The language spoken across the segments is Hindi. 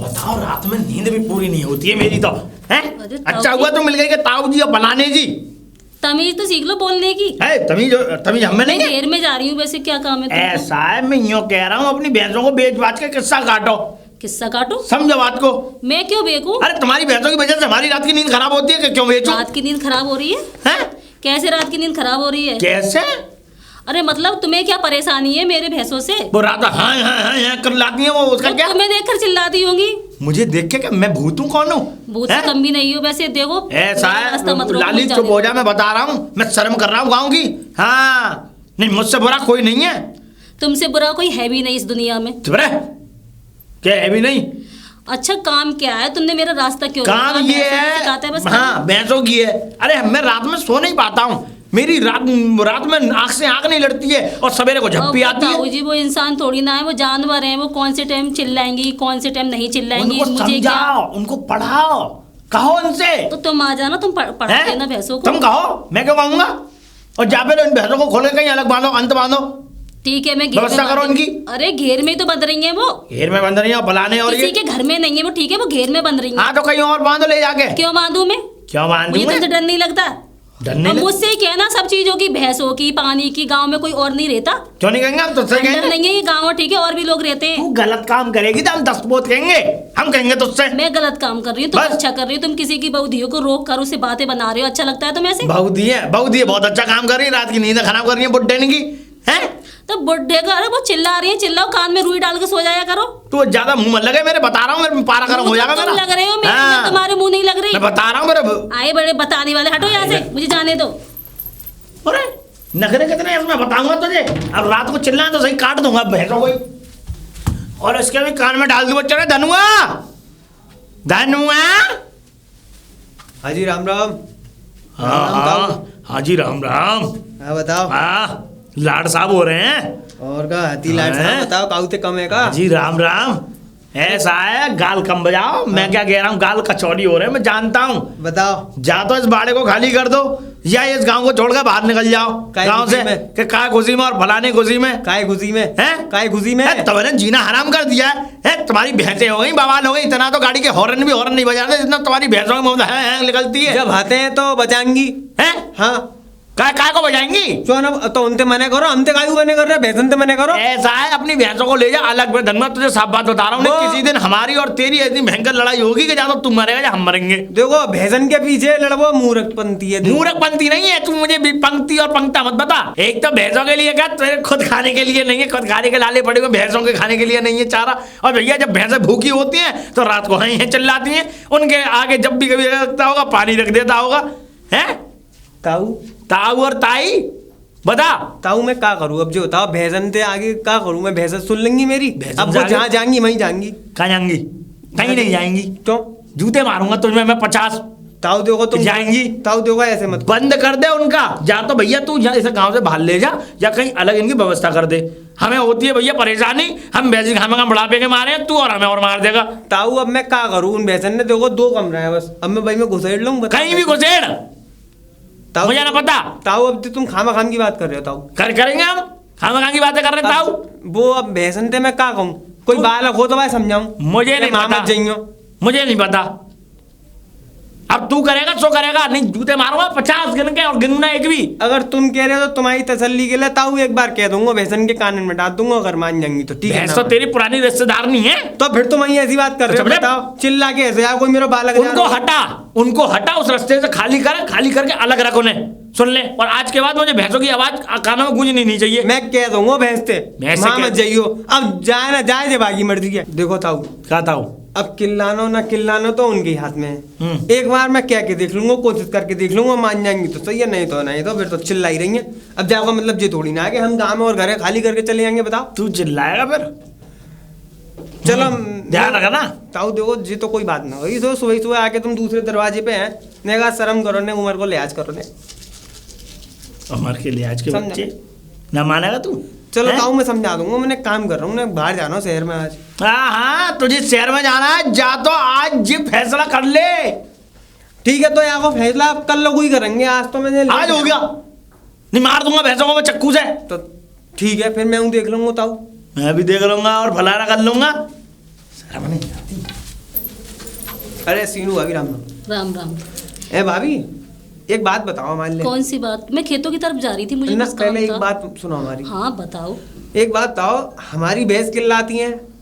बताओ, रात में नींद भी पूरी नहीं होती है मेरी तो, हैं? अरे अच्छा हुआ तो मिल गई के ताऊ जी और फलाने जी। तमीज तो सीख लो बोलने की। है तमीज हमें नहीं है। देर में जा रही हूँ, वैसे क्या काम है तुमको? ऐसा है, मैं यूं कह रहा हूँ अपनी भैंसों को बेच बाच के किस्सा काटो। किस्सा काटो? समझो बात को। मैं क्यों बेचूं? अरे तुम्हारी भैंसों की वजह से हमारी रात की नींद खराब होती है कि क्यों बेचूं? रात की नींद खराब हो रही है? हैं? कैसे रात की नींद खराब हो रही है? कैसे? अरे मतलब तुम्हें क्या परेशानी है मेरे भैंसों से? वो रात हाँ कर लाती है, वो उसका क्या? तुम्हें देखकर चिल्लाती होंगी। मुझे देख के क्या मैं भूत हूँ? कौन हूँ? भूत से कम भी नहीं हो वैसे। देखो ऐसा है लाली, चुप हो जा, मैं बता रहा हूँ, मैं शर्म कर रहा हूँ गाँव की। हाँ नहीं, मुझसे बुरा कोई नहीं है। तुमसे बुरा कोई है भी नहीं इस दुनिया में। चुप रह, क्या है भी नहीं? अच्छा काम क्या है? तुमने मेरा रास्ता क्यों काम ये है, हाँ भैंसों की है। अरे मैं रात में सो नहीं पाता हूँ, मेरी रात में आंख से आंख नहीं लड़ती है और सवेरे को झप्पी आती है। जी वो इंसान थोड़ी ना है, वो जानवर है। वो कौन से टाइम चिल्लाएंगी, कौन से टाइम नहीं चिल्लाएंगी, मुझे क्या? उनको पढ़ाओ, कहो उनसे। तो तुम आ जाना, तुम पढ़ा देना भैंसों को। तुम कहो, मैं क्यों कहूँगा? और जा फिर इन भैंसों को खोले कहीं अलग बांधो, अंत बांधो। ठीक है, मैं व्यवस्था करो उनकी। अरे घेर में तो बंध रही है वो। घेर में बंध रही है बुलाने, और किसी के घर में नहीं है वो, ठीक है, वो घेर में बंध रही है। हाँ तो कहीं और बांधो ले जाके। क्यों बांधू मैं? क्यों बांधू? मुझे तो डर नहीं लगता। मुझसे ही कहना सब चीजों की, भैंसों की, पानी की। गांव में कोई और नहीं रहता? क्यों नहीं कहेंगे? हम तुझसे कहेंगे। नहीं है ये गांव, ठीक है, और भी लोग रहते हैं। तू गलत काम करेगी तो हम 10 बोत कहेंगे, हम कहेंगे तुझसे। मैं गलत काम कर रही हूँ, तुम अच्छा कर रही हो। तुम किसी की बहुधियों को रोक कर उससे बातें बना रहे हो, अच्छा लगता है तुम्हें ऐसे? बहुधी बहुत अच्छा काम कर रही है, रात की नींद खराब कर रही है बुड्ढे की, हैं? तो बुड्ढे का, अरे वो चिल्ला रही है, चिल्लाओ, कान में रुई डाल के सो जाया करो। तू ज्यादा मुंह मत लगे मेरे, बता रहा हूँ, मेरे पारा गर्म हो जाएगा मेरा। लग रहे हो मैं तुम्हारे मुंह नहीं लग रही, मैं बता रहा हूँ मेरे। आए बड़े बताने वाले, हटो यहाँ से, मुझे जाने दो। अरे नखरे कितने मैं बताऊंगा तुझे। अब रात को चिल्लाए तो सही काट दूंगा भैंसों को, और इसके भी कान में डाल दूंगा। चले धनुआ, धनुआ। हाँ जी राम राम। हाँ जी राम राम। हाँ बताओ। हाँ लाड साहब हो रहे हैं। और का हाथी लाड साहब बताओ, काऊ ते कम है का? जी राम राम। ऐसा है, गाल कम बजाओ। मैं क्या कह रहा हूँ, गाल कचौड़ी हो रहे हैं, मैं जानता हूँ। बताओ। जा तो इस बाड़े को खाली कर दो, या इस गांव को छोड़कर बाहर निकल जाओ गांव से। कि काय खुशी में और फलाने खुशी में। काय खुशी में है? काय खुशी में तो मैंने जीना हराम कर दिया है। तुम्हारी भैंसें हो गई, बवाल हो गई। इतना तो गाड़ी के हॉर्न नहीं बजाते जितना तुम्हारी भैंसों की मुंह निकलती है। जब आते हैं तो बचाएंगी हैं? हाँ काय को बजाएंगी? क्यों ना, तो उनते मने करो, हम ते कायू मने कर रहे, भैंसन ते मने करो। ऐसा है, अपनी भैंसों को ले जा अलग। धनवा तुझे साफ बात बता रहा हूँ, किसी दिन हमारी और तेरी इतनी भयंकर लड़ाई होगी कि ज्यादा तुम मरेगा या हम मरेंगे। देखो भैंसन के पीछे लड़बो मूर्खपंथी है। मूर्खपंथी नहीं है, तू मुझे पंक्ति और पंक्ता मत बता। एक तो भैंसों के लिए क्या, तेरे खुद खाने के लिए नहीं है, खुद खाने के लाले पड़े हुए, भैंसों के खाने के लिए नहीं है चारा। और भैया जब भैंसें भूखी होती हैं तो रात को हैं चिल्लाती हैं, उनके आगे जब भी कभी लगता होगा पानी रख देता होगा। हैं ताऊ ताऊ और ताई बता। ताऊ मैं क्या करूँ अब? जो बताओ, भैंसन ते आगे क्या करूँ मैं? भैंसन सुन लेंगी मेरी। अब वो जहाँ जाएंगी वहीं जाएंगी। कहाँ जाएंगी? कहीं नहीं जाएंगी। क्यों? जूते मारूंगा तुझमें मैं 50। ताऊ देखो तुम जाएंगी। ताऊ देखो ऐसे मत बंद कर दे उनका। जा तो भैया तू इसे गांव से बाहर ले जा, या कहीं अलग इनकी व्यवस्था कर दे। हमें होती है भैया परेशानी, हम भैंसी हम बुढ़ापे के मारे हैं, तू और हमें और मार देगा। ताऊ अब मैं क्या करूँ? उन भैंसन ने देखो 2 कमरा है बस, अब मैं भाई में घुसेड़ लूँ? कहीं भी घुसेड़, मुझे ना पता। ताऊ अब तुम खामा खाम की बात कर रहे हो। ताऊ करेंगे हम खामा खाम की बातें कर रहे हैं। ताऊ वो अब भैंसन थे, मैं क्या कहूँ? कोई बालक हो तो भाई समझाऊं। मुझे नहीं पता, मुझे नहीं पता। अब तू करेगा सो करेगा, नहीं जूते मारूंगा 50 गिन के, और गिनूं ना एक भी। अगर तुम कह रहे हो तो तुम्हारी तसल्ली के लिए ताऊ एक बार कह दूंगा, भैंसन के कान में डाल दूंगा, अगर मान जाएंगी तो ठीक है। तो तेरी पुरानी रिश्तेदार नहीं है तो फिर तुम वही ऐसी बात कर रहे हो? बताओ चिल्ला के ऐसे यार, कोई मेरा बालक। उनको हटा उस रास्ते से, खाली करके अलग रख उन्हें। सुन ले, और आज के बाद मुझे भैंसों की आवाज कानों में गूंजनी नहीं चाहिए। मैं कह दूंगा भैंसते मत जाइयो, अब जाए ना जाए जे बागी मर्जी है। देखो ताऊ क्या ताऊ, अब किल्लानो ना किल्लानो तो उनके हाथ में है। एक बार मैं कह के देख लूंगा, कोशिश करके देख लूंगा, मान जाएंगी तो सही है, नहीं तो फिर तो चिल्ला ही रही है। अब जाओगा मतलब ये थोड़ी ना है कि हम गाँव में और घर खाली करके चले जाएंगे। बताओ तू चिल्लाएगा फिर? चलो ध्यान रखा ना। ताऊ देखो जी तो कोई बात ना हुई, तो सुबह सुबह आके तुम दूसरे दरवाजे पे हैं, ने कहा शर्म करो ने, उम्र को लिहाज करो ने। उम्र के लिहाज के बच्चे ना मानेगा तू? चलो ताऊ मैं समझा दूंगा, मैंने काम कर रहा हूँ, मैं बाहर जा रहा हूँ शहर में आज। हाँ तुझे शहर में जाना है, जा तो आज ये फैसला कर ले। ठीक है तो यहाँ को फैसला कल लोग ही करेंगे, आज तो मैंने आज हो गया, नहीं मार दूंगा भैंसों को मैं चक्कू से। तो ठीक है फिर मैं देख लूंगा ताऊ, मैं भी देख लूंगा और फलाना कर लूंगा। शर्म नहीं आती। अरे सीनू भाभी राम राम। राम राम। ए भाभी एक बात बताओ हमारे लिए। कौन सी बात? मैं खेतों की तरफ जा रही थी, मुझे ना बस काम पहले एक था। बात सुनो हमारी। हाँ बताओ। एक बात बताओ, हमारी भैंस किल्लाती हैं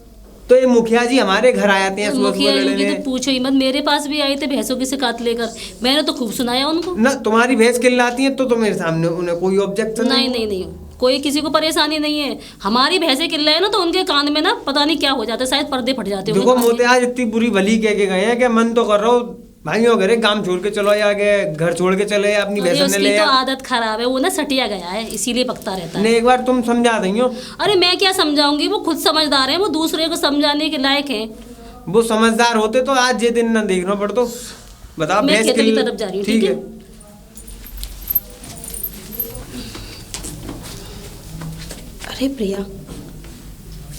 तो ये मुखिया जी हमारे घर आ जाते हैं सुबह मुखिया सुबह जी की लड़ने। तो पूछो ही मत, मेरे पास भी आए थे भैंसों की शिकायत लेकर, मैंने तो खूब सुनाया उनको। ना तुम्हारी भैंस किल्लाती है तो मेरे सामने उन्हें कोई ऑब्जेक्शन नहीं नहीं नहीं, कोई किसी को परेशानी नहीं है। हमारी भैंसें किल्ला है ना तो उनके कान में ना पता नहीं क्या हो जाता है, शायद पर्दे फट जाते देखो मोते आज इतनी बुरी भली कह के गए हैं कि मन तो कर रहा हूँ भाइयों घरे काम छोड़ के चलो या के घर छोड़ के चले अपनी भैंस ने ले उसकी तो आ। आदत खराब है, वो ना सटिया गया है इसीलिए पकता रहता है। ने एक बार तुम समझा दई हो। अरे मैं क्या समझाऊंगी, वो खुद समझदार है, वो दूसरे को समझाने के लायक है। वो समझदार होते तो आज ये दिन ना देखना पड़तो। बताओ मैं भैंस खेतों की तरफ जा रही हूँ, ठीक है? अरे प्रिया,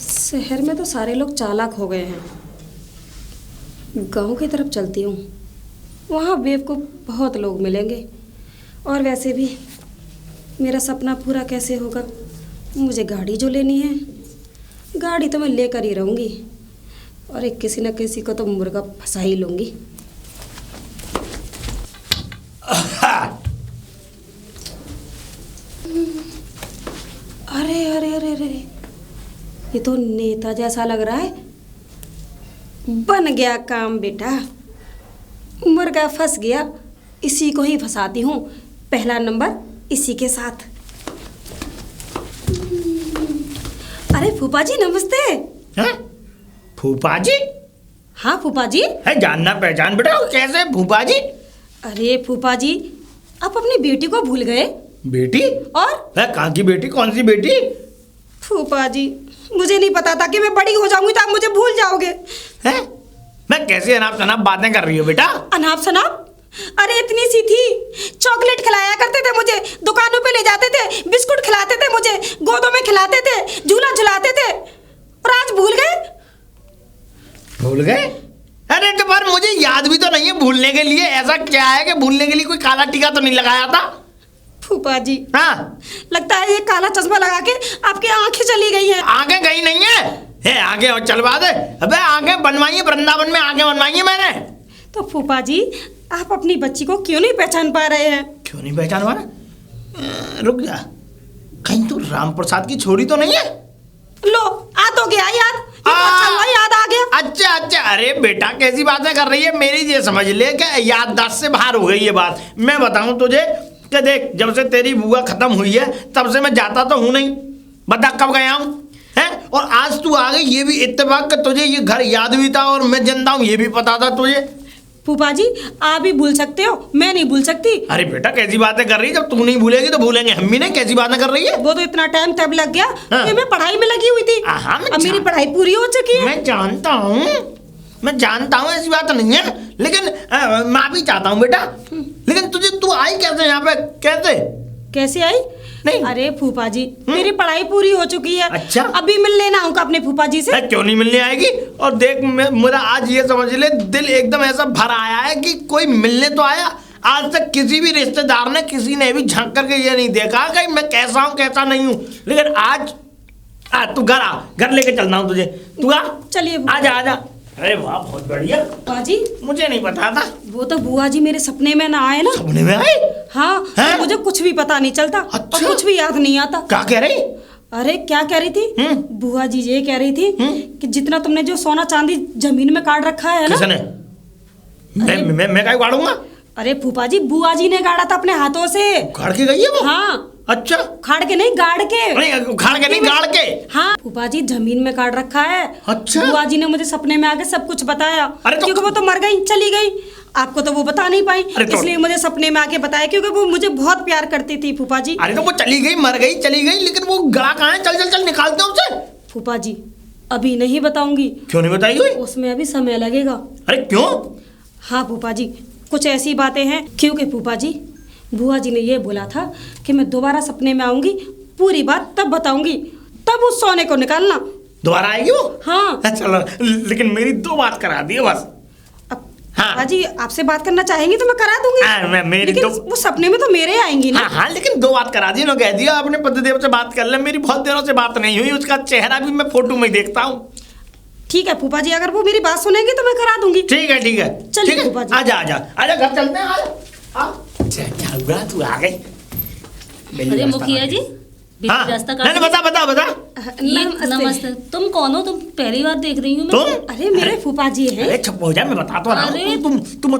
शहर में तो सारे लोग चालाक हो गए हैं। गांव की तरफ चलती हूँ, वहाँ बेवकूफ़ बहुत लोग मिलेंगे। और वैसे भी मेरा सपना पूरा कैसे होगा? मुझे गाड़ी जो लेनी है, गाड़ी तो मैं लेकर ही रहूँगी और एक किसी न किसी को तो मुर्गा फंसा ही लूँगी। अरे अरे अरे अरे, ये तो नेता जैसा लग रहा है। बन गया काम बेटा, मुर्गा फंस गया, इसी को ही फंसाती हूँ। पहला नंबर इसी के साथ। अरे फूफा जी नमस्ते। हैं? फूफा जी? हाँ फूफा जी। है जानना पहचान बेटा, कैसे फूफा जी? अरे फूफा जी, आप अपनी बेटी को भूल गए? बेटी? और है कहाँ की बेटी? कौन सी बेटी? फूफा जी, मुझे नहीं पता था कि मैं बड़ी हो जाऊंगी तो आप मुझे भूल जाओगे। हैं? मैं कैसे अनाप शनाप बातें कर रही हूँ बेटा? अनाप शनाप? अरे इतनी सी थी, चॉकलेट खिलाया करते थे मुझे, दुकानों पे ले जाते थे, बिस्कुट खिलाते थे मुझे, गोदों में खिलाते थे, झूला झुलाते थे, और आज भूल गए? भूल गए? अरे तो पर मुझे याद भी तो नहीं है भूलने के लिए। ऐसा क्या है कि भूलने के लिए कोई काला टीका तो नहीं लगाया था? फूफा जी, हाँ, लगता है ये काला चश्मा लगा के आपकी आंखें चली गई हैं। आंखें गई नहीं है आगे और चलवा दे। अबे आंखें बनवाई है, वृंदावन में आंखें बनवाई है मैंने। तो फूफा जी, आप अपनी बच्ची को क्यों नहीं पहचान पा रहे हैं? क्यों नहीं पहचान पा रहा? रुक जा, कहीं तू राम प्रसाद की छोरी तो नहीं है? लो, आ तो गया याद। ये तो अच्छा हुआ याद आ गया। अच्छा अच्छा, अरे बेटा कैसी बातें कर रही है? मेरी ये समझ ले कि याददाश्त से बाहर हो गई ये बात। मैं बताऊं तुझे कि देख, जब से तेरी बुआ खत्म हुई है तब से मैं जाता तो हूं नहीं। बता कब गया हूं? हैं? और आज तू आ गई, ये भी इत्तेफाक कि तुझे ये घर याद भी था और मैं जिंदा हूं ये भी पता था तुझे। फूफा जी, आप भी भूल सकते हो, मैं नहीं भूल सकती। अरे बेटा कैसी बातें कर रही है? जब तू नहीं भूलेगी तो भूलेंगे हम भी नहीं। कैसी बातें कर रही है? वो तो इतना टाइम तब लग गया हाँ। कि मैं पढ़ाई में लगी हुई थी। हाँ, मैं अब मेरी जान- पढ़ाई पूरी हो चुकी है। मैं जानता हूँ ऐसी बात नहीं है, लेकिन माफी चाहता हूँ बेटा। लेकिन तू आई कैसे यहाँ पे? कैसे आई? नहीं। अरे फूफा जी, मेरी पढ़ाई पूरी हो चुकी है। अच्छा। अभी मिल लेना आऊंगा अपने फूफा जी से। क्यों नहीं मिलने आएगी? और देख मेरा आज ये समझ ले, दिल एकदम ऐसा भर आया है कि कोई मिलने तो आया। आज तक किसी भी रिश्तेदार ने, किसी ने भी झांक करके ये नहीं देखा कि मैं कैसा हूँ कैसा नहीं हूँ। लेकिन आज तू घर लेके चलना हूँ तुझे। तू आ, चलिए आजा। अरे वाह, बहुत बढ़िया। फूफा जी, मुझे नहीं पता था। वो तो बुआ जी मेरे सपने में ना आए ना। सपने में आए? हाँ, हैं? तो मुझे कुछ भी पता नहीं चलता। अच्छा। और कुछ भी याद नहीं आता। क्या कह रही? अरे क्या कह रही थी? बुआ जी ये कह रही थी कि जितना तुमने जो सोना चांदी जमीन में काट रखा है ना। किसने? मैं क्या गाड़ूंगा? अरे फूफा जी, बुआ जी ने गाड़ा था अपने हाथों से। गाड़ के गई है वो? हाँ, अच्छा, खाड़ के नहीं, गाड़ के। नहीं उखाड़ के नहीं, गाड़ के। हाँ फूफा जी, जमीन में काट रखा है। अच्छा। बुआ जी ने मुझे सपने में आके सब कुछ बताया। अरे तो- क्योंकि वो तो मर गई, चली गई। आपको तो वो बता नहीं पाई, अरे तो- इसलिए मुझे सपने में आके बताया, क्योंकि वो मुझे बहुत प्यार करती थी फूफा जी। अरे तो वो चली गई, मर गई, चली गई, लेकिन वो गड़ा कहाँ है? चल निकालते हैं उसे। फूफा जी, अभी नहीं बताऊंगी, क्यों नहीं बताई? उसमें अभी समय लगेगा। अरे क्यों? हाँ फूफा जी, कुछ ऐसी बातें हैं। क्योंकि फूफा जी, बुआ जी ने ये बोला था कि मैं दोबारा सपने में आऊंगी, पूरी बात तब बताऊंगी, तब उस सोने को निकालना। दोबारा आएगी वो? हाँ। चलो, लेकिन मेरी 2 बात करा दिए बस। अब हाँ। फूफा जी आपसे बात करना चाहेंगी तो मैं करा दूंगी। हाँ, मेरी लेकिन तो- वो सपने में तो मेरे आएंगी ना। हाँ, लेकिन 2 बात करा दी ना। कह दिया अपने पतिदेव से बात कर ले, मेरी बहुत दिनों से बात नहीं हुई। उसका चेहरा भी मैं फोटो में देखता हूँ। ठीक है फूफा जी, अगर वो मेरी बात सुनेंगे तो मैं करा दूंगी। ठीक है ठीक है चलिए ठीक है। फूफा जी। आजा आजा आजा, घर चलते हैं, आजा। क्या हुआ, तू आ गई? अरे मुखिया जी, बीच हाँ, रास्ता नहीं बता बता बता। नमस्ते। तुम कौन हो? तुम पहली बार देख रही हूँ मैं। तुम? अरे मेरे फूफा जी हैं। अरे चुप हो जा, मैं बता तो रहा हूँ। अरे, तुम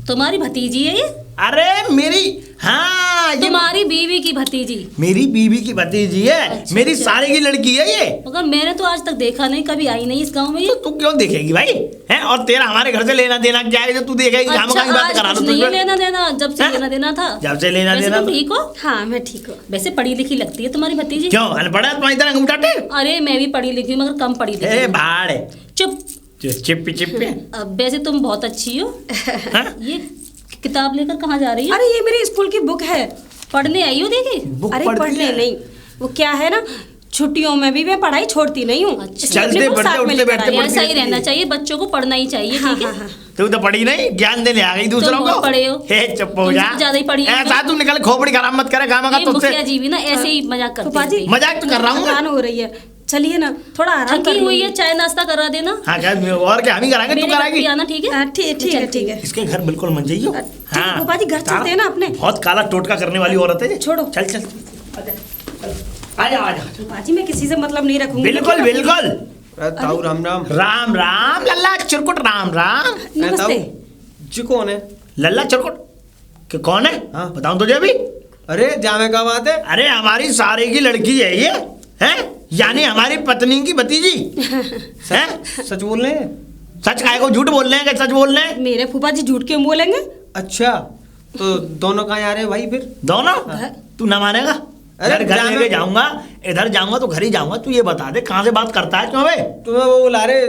तुम्हारी भतीजी है ये? अरे मेरी, हाँ ये तुम्हारी बीवी की भतीजी? मेरी बीवी की भतीजी है। अच्छा, मेरी अच्छा। सारे की लड़की है ये। मगर मैंने तो आज तक देखा नहीं, कभी आई नहीं इस गांव में तो ये। तू क्यों देखेगी भाई? हैं? और तेरा हमारे घर से लेना देना क्या है जो तू देखेगी? हम अच्छा, कहीं बात आज करा कुछ लो नहीं है तुझे। लेना देना, जब से हैं? लेना देना था। जब से लेना वैसे देना तुम था। ठीक हो? हाँ मैं ठीक हूँ। वैसे पढ़ी लिखी लगती है तुम्हारी भतीजी। क्यों अनपढ़ है तुम्हारी तरह अंगूठा टेढ़? अरे मैं भी पढ़ी लिखी हूँ, मगर कम पढ़ी लिखी ए हूँ। भाड़ है। चुप। चिप्पी चिप्पी। अब वैसे तुम बहुत अच्छी हो। हाँ? ये किताब लेकर कहाँ जा रही हो? अरे ये मेरी स्कूल की बुक है। पढ़ने आई हो? देखी? बुक अरे पढ़ती पढ़ने है? नहीं, वो क्या है ना, छुट्टियों में भी मैं पढ़ाई छोड़ती नहीं हूँ। अच्छा। इसलिए अपनी चलते बुक बढ़ते, साथ में उठते लेकर बैठते आई हूँ। ऐसा ही रहना चाहिए, बच्चों को पढ़ना ही चाहिए। हाँ, ठीक है? हाँ, हाँ। तू तो पढ़ी नहीं, ज्ञान देने आ गई दूसरों बहुत को। पढ़े हो। हे चुप हो तुमसे जा। तो ज्यादा ही पढ़ी है। ऐसा तू निकल, खोपड़ी खराब मत करे गामा का ये तुझसे। मुखिया जी भी ना ऐसे ही मजाक करते फूफा जी रहते हैं। मजाक तो कर रहा हूँ मैं। थकान हो रही है, चलिए ना थोड़ा आराम थकी कर हुई है, चाय नाश्ता करा देना। हाँ क्या, और क्या हम ही कराएंगे, तू मेरे घर कराएगी? पे आना, ठीक है? ठीक ठीक है ठीक है। इसके घर बिल्कुल मन जाइयो। ठीक है, फूफा जी, घर चलते हैं ना अपने। बहुत काला टोटका करने वाली औरत है ये। छोड़ो। चल चल आजा आजा। फूफा जी मैं किसी से मतलब नहीं रखूंगी। बिल्कुल बिल्कुल। ताऊ राम राम। राम राम लल्ला चिरकुट, राम राम। नमस्ते। जी कौन है? लल्ला चिरकुट के कौन है? हाँ। बताऊं तुझे अभी? अरे जामे का बात है। अरे हमारी सारे की लड़की है ये, हैं? यानी हमारी पत्नी की भतीजी। हैं? सच बोल रहे हैं? सच काहे को झूठ बोल रहे हैं कि सच बोल रहे हैं? मेरे फूफा जी झूठ क्यों बोलेंगे? अच्छा तो दोनों कहाँ आ रहे हैं भाई फिर? दोनों? तू ना मानेगा। अरे अरे घर जामे- लेके जाऊंगा, इधर जाऊंगा तो घर ही जाऊंगा। तू ये बता दे कहाँ से बात करता है क्यों बे? तुम्हें वो बुला रहे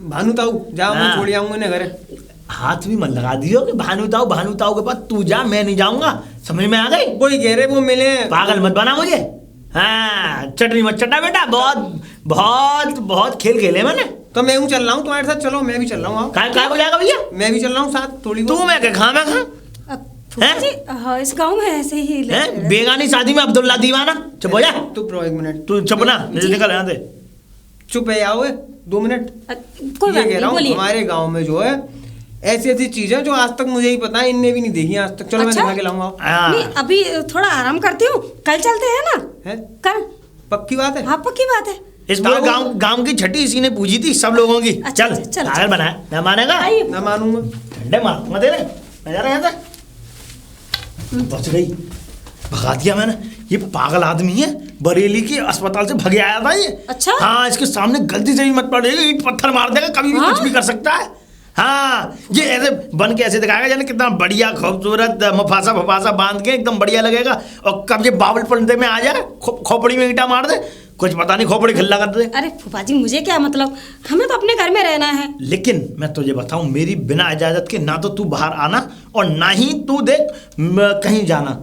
भानु ताऊ, जाओ मैं हाँ। छोड़ आऊंगा इन्हें घर। हाथ भी मत लगा दियो कि भानु ताऊ के पास तू जा, मैं नहीं जाऊंगा। समझ में आ गई? वही कह रहे वो मिले हैं। पागल मत बना मुझे। हाँ चटनी मत चटा बेटा, बहुत बहुत बहुत खेल खेले मैंने। तो मैं हूँ चल रहा हूँ तुम्हारे साथ, चलो मैं भी चल रहा हूँ। काय हो जाएगा भैया? मैं भी चल रहा हूँ साथ थोड़ी तू बहुत। मैं क्या खा मैं खा? अब फूफा हैं? जी हाँ, इस गांव में ऐसे ही हैं? रहते हैं। बेगानी शादी में अब्दुल्ला दीवाना। चुप हो जा। चुप रहो 1 मिनट। तू चुप ना, जी। निकल यहाँ से। चुप है आओ 2 मिनट। कोई ये बात कह नहीं, रहा हूँ बोलिए। हमारे गांव में जो है ऐसी ऐसी चीजें जो आज तक मुझे ही पता है, इनने भी नहीं देखी आज तक। चलो मैं अच्छा? दिखा के लाऊंगा। नहीं हाँ अभी थोड़ा आराम करती हूँ, कल चलते हैं ना। है कल? पक्की बात है? हाँ पक्की बात है। इस पूरे ताऊ- गांव गांव की छठी इसी ने पूजी थी सब लोगों की। अच्छा, चल अच्छा, चल, पागल चल। बनाया ना, मानेगा? आइए। ना मानूंगा। ठंडे मारूंगा तेरे। मैं जा रहा यहाँ से। बच गई, भगा दिया मैंने। ये पागल आदमी है, बरेली के अस्पताल से भगे आया था ये। अच्छा? हाँ इसके सामने गलती से भी मत पड़ेगा, ईंट पत्थर मार देगा, कभी भी हाँ? कुछ भी कर सकता है। हाँ ये ऐसे बन के ऐसे दिखाएगा जाने कितना बढ़िया खूबसूरत मुफासा फफासा बांध के एकदम बढ़िया लगेगा। और कब ये बावल पर्दे में आ जाए, खोपड़ी में ईंटा मार दे, कुछ पता नहीं खोपड़ी खिल्ला कर दे। अरे फूफा जी मुझे क्या मतलब, हमें तो अपने घर में रहना है। लेकिन मैं तुझे बताऊं, मेरी बिना इजाजत के ना तो तू बाहर आना और ना ही तू देख कहीं जाना,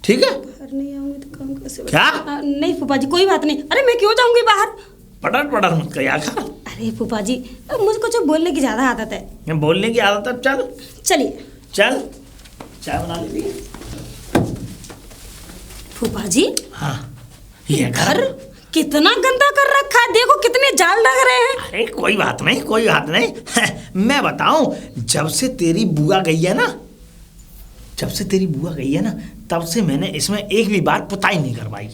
ठीक है? बाहर नहीं आऊंगी तो काम कैसे होगा? क्या? नहीं फूफा जी कोई बात नहीं। अरे मैं क्यों जाऊंगी बाहर? पटर पटर मत कर यार। अरे फूफा जी मुझको जो बोलने की ज्यादा आदत है। मैं बोलने की आदत है, चल चलिए। चल चाय बना ले। फूफा जी हाँ ये घर घर। कितना गंदा कर रखा है, देखो कितने जाल लग रहे हैं। अरे कोई बात नहीं कोई बात नहीं। मैं बताऊं, जब से तेरी बुआ गई है ना, जब से तेरी बुआ गई है ना, तब से मैंने इसमें एक भी बार पुताई नहीं करवाई।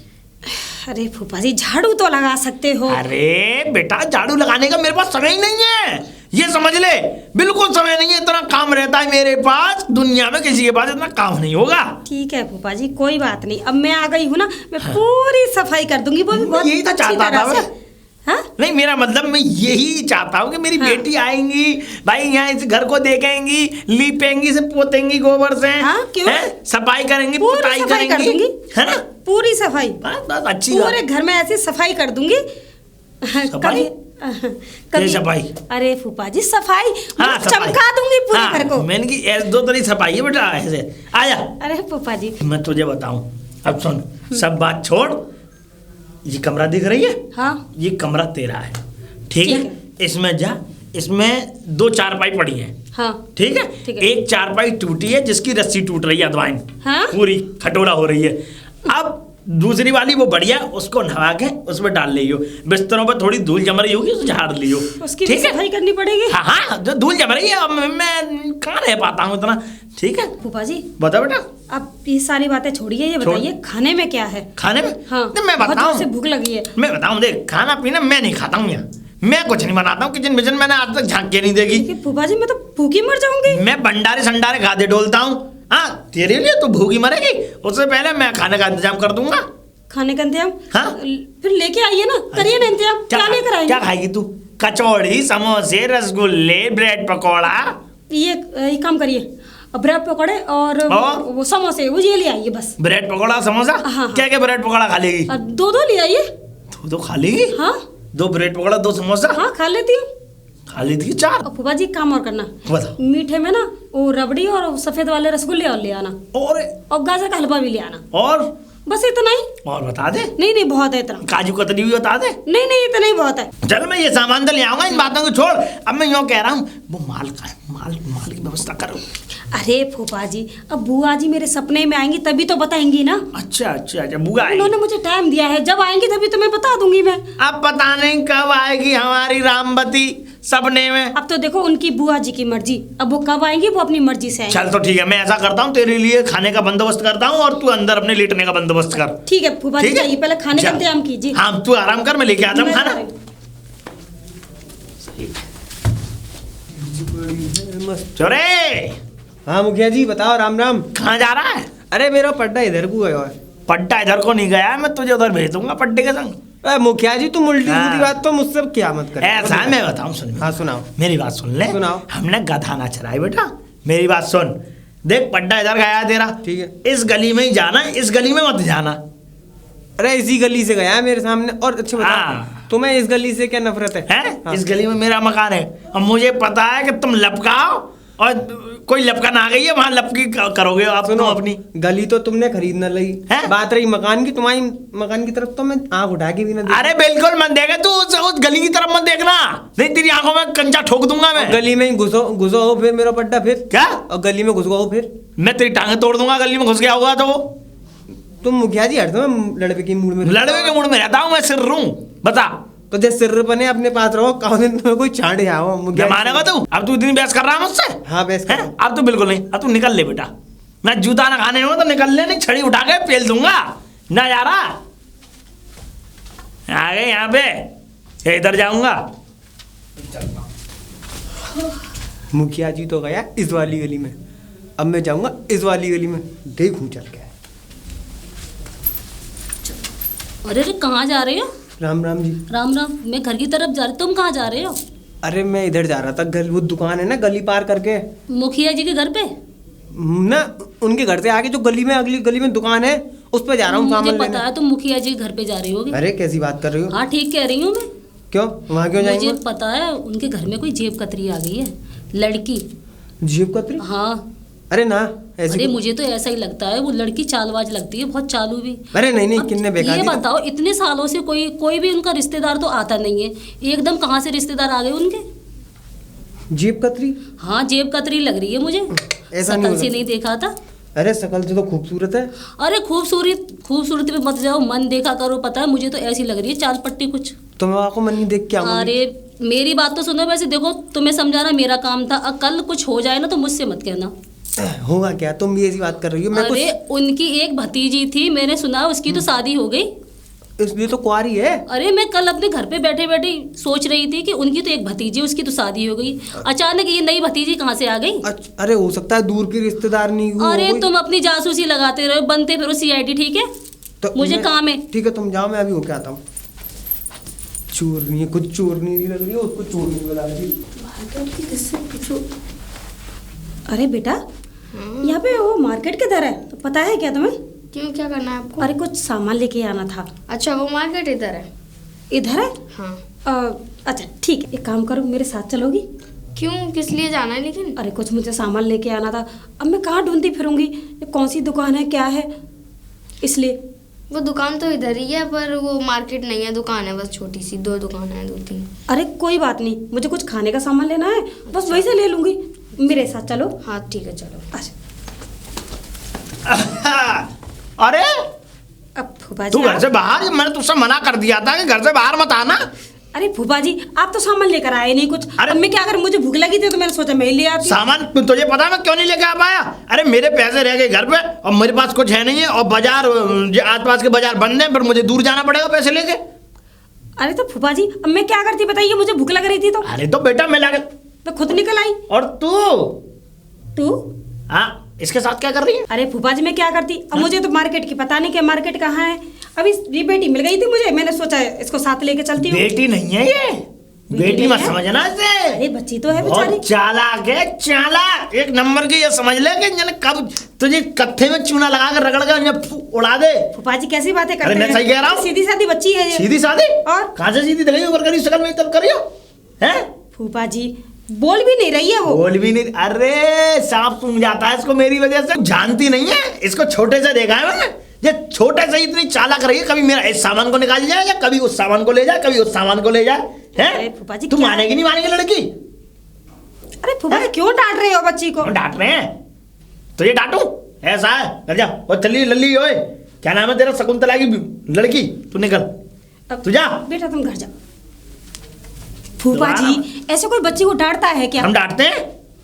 अरे फूफा जी झाड़ू तो लगा सकते हो। अरे बेटा झाड़ू लगाने का मेरे पास समय ही नहीं है, ये समझ ले। बिल्कुल समय नहीं है, इतना काम रहता है मेरे पास, दुनिया में किसी के पास इतना काम नहीं होगा। ठीक है फूफा जी कोई बात नहीं, अब मैं आ गई हूँ ना, मैं पूरी सफाई कर दूंगी, वो भी बहुत यही तो अच्छी चाहता तरह था से। मैं। हाँ? नहीं मेरा मतलब मैं यही चाहता हूँ कि मेरी हाँ। बेटी आएंगी भाई, यहाँ इस घर को देखेंगी, लीपेंगी से, पोतेंगी गोबर से, हाँ, क्यों? हैं? सफाई करेंगी, पूरी पुताई सफाई कर करेंगी, दूंगी। है ना? पूरी सफाई बस बस अच्छी पूरे बात। घर में ऐसी सफाई कर दूंगी। सफाई? ये सफाई? अरे फूफा जी सफाई हाँ, मतलब सफाई। चमका दूंगी पूरे हाँ, घर को। मैंने की ऐसे दो तरी सफाई है बेटा, ऐसे आया। अरे फूफा जी मैं तुझे बताऊं, अब सुन, सब बात छोड़। ये कमरा दिख रही है? हाँ ये कमरा तेरा है, ठीक ठीक है? इसमें जा, इसमें 2 चारपाई पड़ी है, हाँ ठीक है? ठीक है। एक चारपाई टूटी है जिसकी रस्सी टूट रही है, अदवाइन हाँ? पूरी खटोला हो रही है। अब दूसरी वाली वो बढ़िया, उसको नहा के उसमें डाल लियो। बिस्तरों पर थोड़ी धूल जम रही होगी, उसे झाड़ लियो। उसकी भी सफाई करनी पड़ेगी। हाँ हाँ, जो धूल जम रही है, अब मैं कहाँ रह पाता हूँ इतना। ठीक है फूफा जी, बता बेटा। अब ये सारी बातें छोड़िए, ये बताइए खाने में क्या है? खाने में? हाँ, नहीं, मैं बहुत बताऊं, जोर से भूख लगी है। मैं बताऊं, देख खाना पीना मैं नहीं खाता हूँ यहाँ, मैं कुछ नहीं बनाता हूँ। किचन विचन मैंने आज तक झांक के नहीं देगी। लेकिन फूफा जी मैं तो भूखी मर जाऊंगी। मैं भंडारे संडारे खाते डोलता हूँ। हाँ, तेरे लिए तो भूखी मरेगी, उससे पहले मैं खाने का इंतजाम कर दूंगा। खाने का इंतजाम? हाँ? फिर लेके आइए ना, करिए ना इंतजाम। क्या लेकर आएंगे? क्या खाएगी तू? कचौड़ी, समोसे, रसगुल्ले, ब्रेड पकौड़ा। ये काम करिए, ब्रेड पकौड़े और वो समोसे, वो ये ले आइए बस। ब्रेड पकौड़ा समोसा? हाँ। क्या क्या ब्रेड पकौड़ा खा लेगी? दो ले आइए। दो खा लेगी? हाँ 2 ब्रेड पकौड़ा 2 समोसा हाँ, खा लेती हूँ। खा लेती है 4। और फूफा जी एक काम और करना, बताओ। मीठे में ना वो रबड़ी और सफेद वाले रसगुल्ले और ले आना, और गाजर का हलवा भी ले आना। और बस इतना ही। और बता दे। नहीं बहुत है इतना। काजू कतरी भी बता दे। नहीं इतना ही बहुत है। चल मैं ये सामान तो ले आऊंगा, इन बातों को छोड़। अब मैं यूँ कह रहा हूँ, वो माल का है, माल की व्यवस्था करो। अरे फूफा जी, अब बुआ जी मेरे सपने में आएंगी तभी तो बताएंगी ना। अच्छा, बुआ आएगी। उन्होंने मुझे टाइम दिया है, जब आएंगी तभी तो मैं बता दूंगी मैं। अब पता नहीं कब आएगी हमारी रामवती सपने में। अब तो देखो उनकी बुआ जी की मर्जी, अब वो कब आएंगी वो अपनी मर्जी से आएंगी। चल तो ठीक है, मैं ऐसा करता हूँ, तेरे लिए खाने का बंदोबस्त करता हूँ और तू अंदर अपने लेटने का बंदोबस्त कर। ठीक है फूफा जी, जाइए पहले खाने का इंतजाम कीजिए। हाँ तू आराम कर, मैं लेके आता हूँ खाना। चोरे। हाँ मुखिया जी बताओ। राम राम। कहाँ जा रहा है? अरे मेरा पड्डा इधर को है। पट्टा इधर को नहीं गया, मैं तुझे उधर भेज दूंगा पट्टे के संग। मुखिया जी तुम उल्टी हाँ। सीधी बात तो मुझसे क्या मत कर। ऐसा है, मैं बताऊं, सुन। हाँ सुनाओ। मेरी बात सुन ले। सुनाओ। हमने गधा ना चराई बेटा, मेरी बात सुन। देख पट्टा इधर गया है तेरा, ठीक है। इस गली में ही जाना, इस गली में मत जाना। अरे इसी गली से गया है मेरे सामने। और अच्छा बताओ, हाँ। तुम्हें इस गली से क्या नफरत है? हैं? इस गली में मेरा मकान है और मुझे पता है कि तुम लपकाओ और कोई लपकन आ गई है, वहां लपकी करोगे आप। सुनो, तुम अपनी गली तो तुमने खरीद न ली। हैं? बात रही मकान की, तुम्हारी मकान की तरफ तो मैं आंख उठा के भी ना। अरे बिल्कुल मत देगा तू, उस गली की तरफ मत देखना, नहीं तेरी आंखों में कंचा ठोक दूंगा मैं। गली में ही घुसो हो फिर मेरा पड्डा फिर क्या? और गली में घुस गो फिर मैं तेरी टांगे तोड़ दूंगा, गली में घुस गया होगा तो। तुम मुखिया जी हट दो, मैं लड़के की मूड में। लड़वे के मूड में रहता हूँ मैं, सिर रू बता। तो जैसे सिर बने अपने पास रहो, दिन तुम्हें कोई छांट जाओ मुखिया जी। मानेगा तू? अब तू इतनी बहस कर रहा है मुझसे? हाँ बहस कर रहा हूं। अब तो बिल्कुल नहीं, अब तू निकल ले बेटा। मैं जूता ना खाने हो तो निकल ले, नहीं छड़ी उठा के पेल दूंगा ना। जा रहा आ गए यहाँ पे, इधर जाऊंगा। मुखिया जी तो गया इस वाली गली में, अब मैं जाऊंगा इस वाली गली में, देखूं चल के। अरे कहाँ जा रहे हो? राम राम जी। राम राम, मैं घर की तरफ जा रही, तुम कहाँ जा रहे हो? अरे मैं इधर जा रहा था, वो दुकान है ना गली पार करके, मुखिया जी के घर पे ना, उनके घर से आगे जो गली में, अगली गली में दुकान है, उस पर जा रहा हूँ मुझे सामान पता लेने। है तुम मुखिया जी के घर पे जा रही होगी। अरे कैसी बात कर रही हो? हाँ ठीक कह रही हूँ मैं। क्यों वहाँ क्यों जाएंगे? मुझे पता है उनके घर में कोई जेब कतरी आ गई है, लड़की। जेब कतरी? हाँ। अरे ना ऐसी अरे मुझे तो ऐसा ही लगता है, वो लड़की चालबाज लगती है, बहुत चालू भी। अरे नहीं अब कितने बेकार। ये बताओ, इतने सालों से कोई भी उनका रिश्तेदार तो आता नहीं है, एकदम कहाँ से रिश्तेदार आ गए उनके? जेब कतरी? हाँ जेब कतरी लग रही है मुझे, ऐसा शकल नहीं से नहीं देखा था। अरे शकल से तो खूबसूरत है। अरे खूबसूरती पे मत जाओ, मन देखा करो। पता है मुझे तो ऐसी लग रही है चाल पट्टी कुछ। तुम्हें आंखों मन नहीं देख के आऊंगी। अरे मेरी बात तो सुनो, वैसे देखो तुम्हें समझाना मेरा काम था, कल कुछ हो जाए ना तो मुझसे मत कहना। होगा क्या? तुम भी ऐसी बात कर रही हो? मैं अरे उनकी एक भतीजी थी, मैंने सुना उसकी तो शादी हो गई। इसलिए तो कुंवारी है। अरे मैं कल अपने घर पे बैठे बैठे सोच रही थी कि उनकी तो एक भतीजी, उसकी तो शादी हो गई, अचानक ये नई भतीजी कहाँ से आ गई? अरे हो सकता है दूर की रिश्तेदार नहीं हो। अरे तुम अपनी जासूसी लगाते रहो, बनते फिरो CID, ठीक है? तो मुझे काम है। ठीक है तुम जाओ, मैं अभी होके आता हूँ। चोरनी, कुछ चोरनी लग रही है, उसको चोरनी बना दी। अरे बेटा, यहाँ पे वो मार्केट किधर है, तो पता है क्या तुम्हें? क्यों, क्या करना है आपको? अरे कुछ सामान लेके आना था। अच्छा वो मार्केट इधर है? इधर है? हाँ। अच्छा ठीक है, एक काम करो, मेरे साथ चलोगी? क्यों, किस लिए जाना है लेकिन? अरे कुछ मुझे सामान लेके आना था, अब मैं कहाँ ढूंढती फिरूंगी, ये कौन सी दुकान है, क्या है, इसलिए। वो दुकान तो इधर ही है, पर वो मार्केट नहीं है, दुकान है बस छोटी सी, 2 दुकान है, 2-3। अरे कोई बात नहीं, मुझे कुछ खाने का सामान लेना है, बस वहीं से ले लूंगी, मेरे साथ चलो। हाँ ठीक है चलो। अच्छा। अरे अब फूफा तू जी घर से बाहर, मैंने तुझसे मना कर दिया था कि घर से बाहर मत आना। अरे फूफा जी आप तो सामान लेकर आए नहीं कुछ। अरे अब मैं क्या, अगर मुझे भूख लगी थी तो मैंने सोचा मैं ही ले आती। सामान तुझे पता है मैं क्यों नहीं लेके आ पाया? अरे मेरे पैसे रह गए घर पे और मेरे पास कुछ है नहीं है, और बाजार आस पास के बाजार बंद है, पर मुझे दूर जाना पड़ेगा पैसे लेके। अरे तो फूफा जी अब मैं क्या करती बताइए, मुझे भूख लग रही थी तो अरे तो बेटा मैं लगा, मैं खुद निकल आई। और तू हाँ इसके साथ क्या कर रही है? अरे फूफा जी मैं क्या करती, अब मुझे तो मार्केट की पता नहीं कि मार्केट कहाँ है। अभी ये बेटी मिल गई थी मुझे, मैंने सोचा इसको साथ लेके चलती हूँ। बेटी नहीं है ये, बेटी मत समझना इसे। अरे बच्ची तो है बेचारी। बहुत चालाक है, चालाक एक नंबर की। ये समझ ले कि जाने कब तुझे कत्थे में चूना लगा कर रगड़ कर उड़ा दे। फूफा जी कैसी बातें करते अरे मैं हैं? सही कह रहा हूँ। सीधी सादी बच्ची है ये। सीधी सादी? और कहाँ से सीधी दिखाई ऊपर करी शकल में तब करियो हैं? फूफा जी बोल भी नहीं रही है वो। बोल भी नहीं, अरे सांप सूंघ जाता है इसको मेरी वजह से। जानती नहीं है इसको, छोटे से देखा है मैंने। ये छोटे से इतनी चालाक रही है, कभी मेरा इस सामान को निकाल जाए या कभी उस सामान को ले जाए, कभी उस सामान को ले जाए। अरे फूफा जी तू क्या मानेगी है? नहीं मानेगी लड़की? अरे फूफा जी क्यों डांट रहे हो बच्ची को? हम डांट रहे हैं तो ये डांटू ऐसा है? कर जा और चली लल्ली ओए, क्या नाम है तेरा? शकुंतला की लड़की, तू निकल अब तू जा। बेटा तुम घर जाओ। फूफा जी ऐसे कोई बच्ची को डांटता है क्या? हम डांटते हैं,